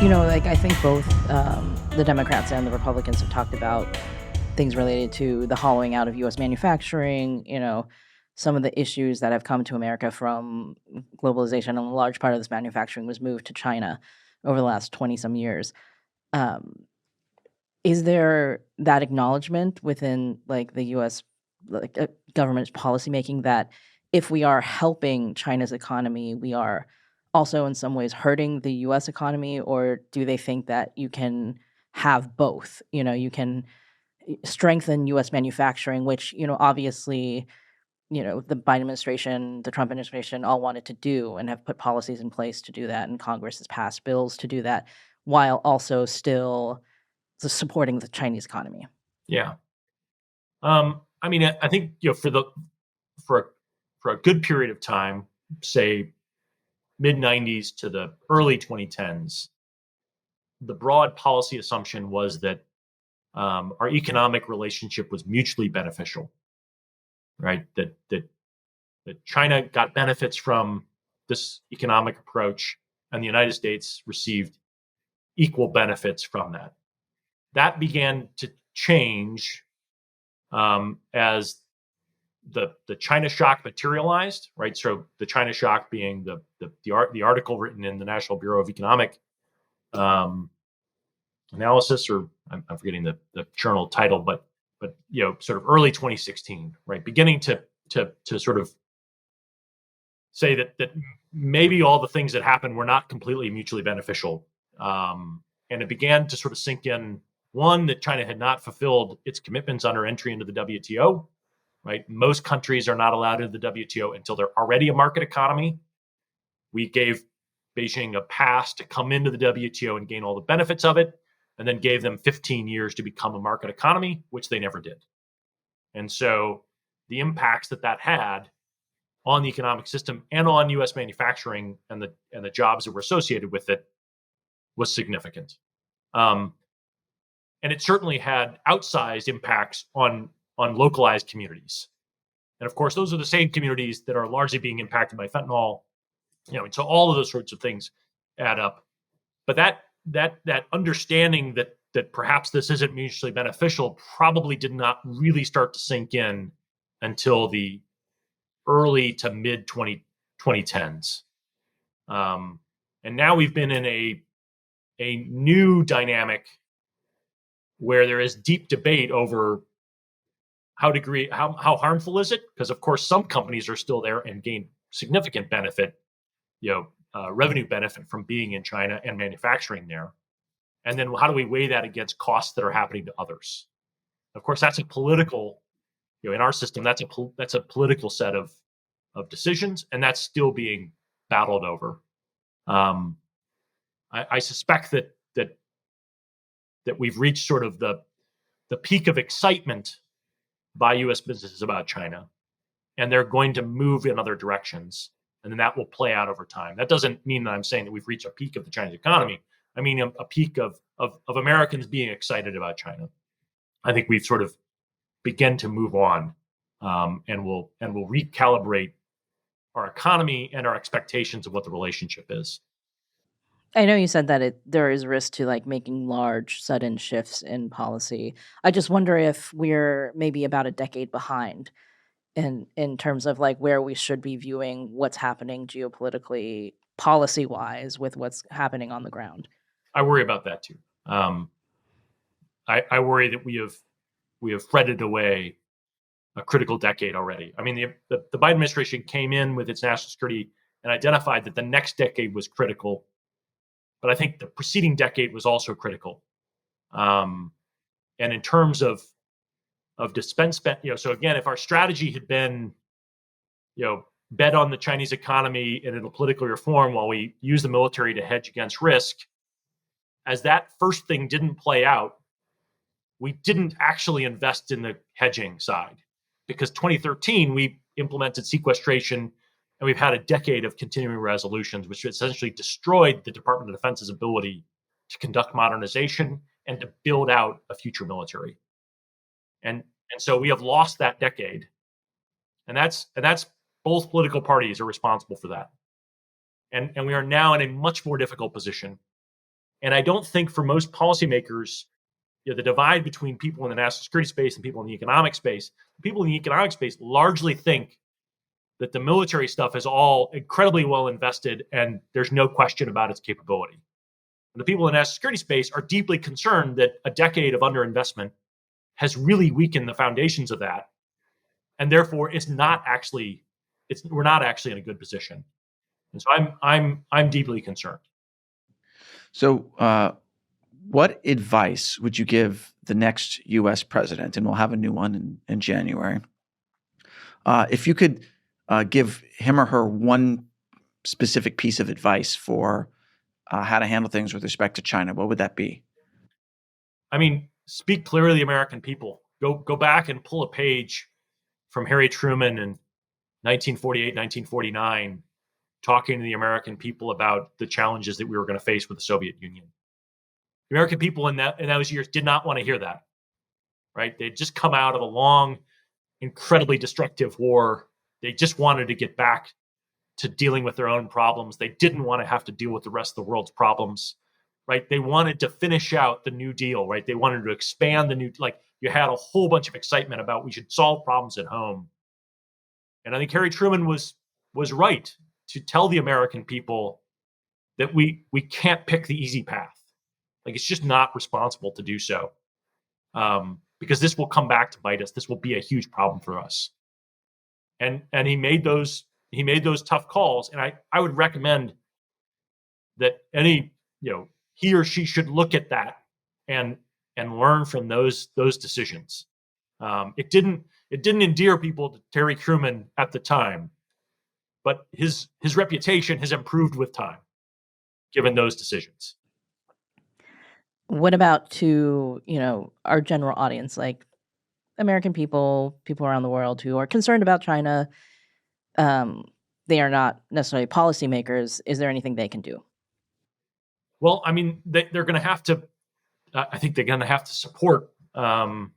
Like I think both the Democrats and the Republicans have talked about things related to the hollowing out of U.S. manufacturing, some of the issues that have come to America from globalization, and a large part of this manufacturing was moved to China over the last 20 some years. Um, is there that acknowledgement within like the U.S. Government's policymaking that if we are helping China's economy, we are also in some ways hurting the U.S. economy, or do they think that you can have both? You can strengthen U.S. manufacturing, which obviously the Biden administration, the Trump administration, all wanted to do and have put policies in place to do that, and Congress has passed bills to do that, while also still supporting the Chinese economy. Yeah. I think for a good period of time, say mid 90s to the early 2010s, the broad policy assumption was that our economic relationship was mutually beneficial, right? That China got benefits from this economic approach, and the United States received equal benefits from that. That began to change as the China shock materialized, right? So the China shock being the article written in the National Bureau of Economic Analysis, or I'm forgetting the journal title, but sort of early 2016, right? Beginning to sort of say that maybe all the things that happened were not completely mutually beneficial, and it began to sort of sink in. One, that China had not fulfilled its commitments under entry into the WTO, right? Most countries are not allowed into the WTO until they're already a market economy. We gave Beijing a pass to come into the WTO and gain all the benefits of it, and then gave them 15 years to become a market economy, which they never did. And so the impacts that had on the economic system and on U.S. manufacturing and the jobs that were associated with it was significant. And it certainly had outsized impacts on localized communities. And of course, those are the same communities that are largely being impacted by fentanyl. And so all of those sorts of things add up. But that understanding that perhaps this isn't mutually beneficial probably did not really start to sink in until the early to mid 2010s. And now we've been in a new dynamic where there is deep debate over how harmful is it? Because of course some companies are still there and gain significant benefit, revenue benefit from being in China and manufacturing there. And then how do we weigh that against costs that are happening to others? Of course, that's a political, in our system, that's a political set of decisions, and that's still being battled over. I suspect that we've reached sort of the peak of excitement by U.S. businesses about China, and they're going to move in other directions, and then that will play out over time. That doesn't mean that I'm saying that we've reached a peak of the Chinese economy. I mean a peak of Americans being excited about China. I think we've sort of begun to move on, and we'll recalibrate our economy and our expectations of what the relationship is. I know you said that there is risk to like making large sudden shifts in policy. I just wonder if we're maybe about a decade behind in terms of like where we should be viewing what's happening geopolitically, policy wise, with what's happening on the ground. I worry about that too. I worry that we have fretted away a critical decade already. I mean, the Biden administration came in with its national security and identified that the next decade was critical. But I think the preceding decade was also critical. And in terms of defense spend, so again, if our strategy had been, bet on the Chinese economy and it'll politically reform while we use the military to hedge against risk, as that first thing didn't play out, we didn't actually invest in the hedging side, because 2013 we implemented sequestration. And we've had a decade of continuing resolutions, which essentially destroyed the Department of Defense's ability to conduct modernization and to build out a future military. And so we have lost that decade. And that's both political parties are responsible for that. And we are now in a much more difficult position And I don't think for most policymakers, the divide between people in the national security space and people in the economic space, people in the economic space largely think that the military stuff is all incredibly well invested and there's no question about its capability. And the people in the national security space are deeply concerned that a decade of underinvestment has really weakened the foundations of that. And therefore we're not actually in a good position. And so I'm deeply concerned. So, what advice would you give the next U.S. president? And we'll have a new one in January. If you could give him or her one specific piece of advice for how to handle things with respect to China, what would that be? I mean, speak clearly to the American people. Go back and pull a page from Harry Truman in 1948, 1949, talking to the American people about the challenges that we were going to face with the Soviet Union. The American people in those years did not want to hear that, right? They'd just come out of a long, incredibly destructive war. They just wanted to get back to dealing with their own problems. They didn't want to have to deal with the rest of the world's problems, right? They wanted to finish out the New Deal, right? They wanted to expand you had a whole bunch of excitement about we should solve problems at home. And I think Harry Truman was right to tell the American people that we can't pick the easy path. Like, it's just not responsible to do so, because this will come back to bite us. This will be a huge problem for us. And he made those tough calls. And I would recommend that he or she should look at that and learn from those decisions. It didn't endear people to Harry Truman at the time, but his reputation has improved with time, given those decisions. What about to, our general audience, like American people around the world who are concerned about China? They are not necessarily policymakers. Is there anything they can do? Well, I mean, they're going to have to. I think they're going to have to support, some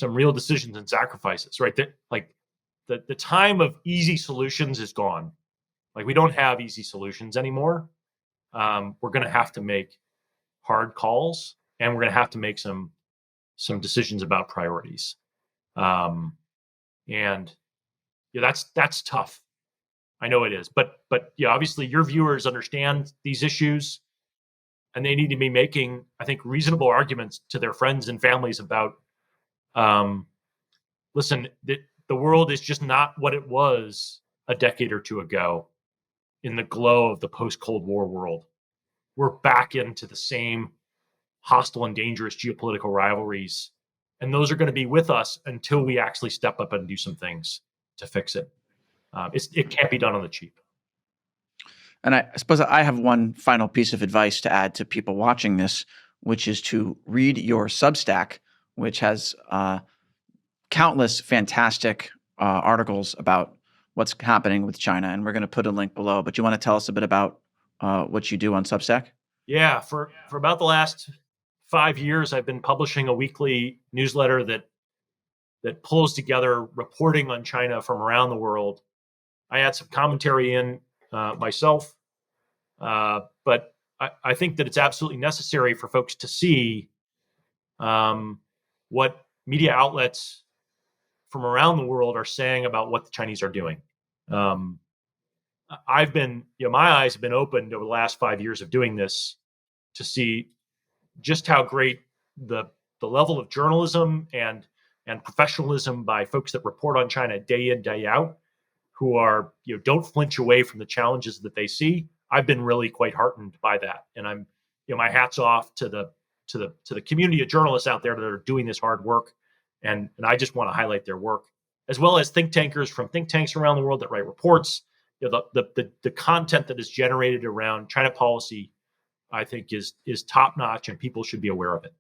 real decisions and sacrifices, right? The time of easy solutions is gone. Like, we don't have easy solutions anymore. We're going to have to make hard calls, and we're going to have to make some decisions about priorities. And that's tough. I know it is, but obviously your viewers understand these issues, and they need to be making, I think, reasonable arguments to their friends and families about, listen, the world is just not what it was a decade or two ago in the glow of the post-Cold War world. We're back into the same hostile and dangerous geopolitical rivalries, and those are going to be with us until we actually step up and do some things to fix it. It can't be done on the cheap. And I suppose I have one final piece of advice to add to people watching this, which is to read your Substack, which has countless fantastic articles about what's happening with China. And we're going to put a link below. But you want to tell us a bit about what you do on Substack? Yeah, for about the last 5 years, I've been publishing a weekly newsletter that pulls together reporting on China from around the world. I add some commentary in myself, but I think that it's absolutely necessary for folks to see what media outlets from around the world are saying about what the Chinese are doing. I've been, my eyes have been opened over the last 5 years of doing this to see just how great the level of journalism and professionalism by folks that report on China day in, day out, who are, don't flinch away from the challenges that they see. I've been really quite heartened by that. And I'm, my hat's off to the community of journalists out there that are doing this hard work. And I just want to highlight their work, as well as think tankers from think tanks around the world that write reports. The content that is generated around China policy, I think is top notch, and people should be aware of it.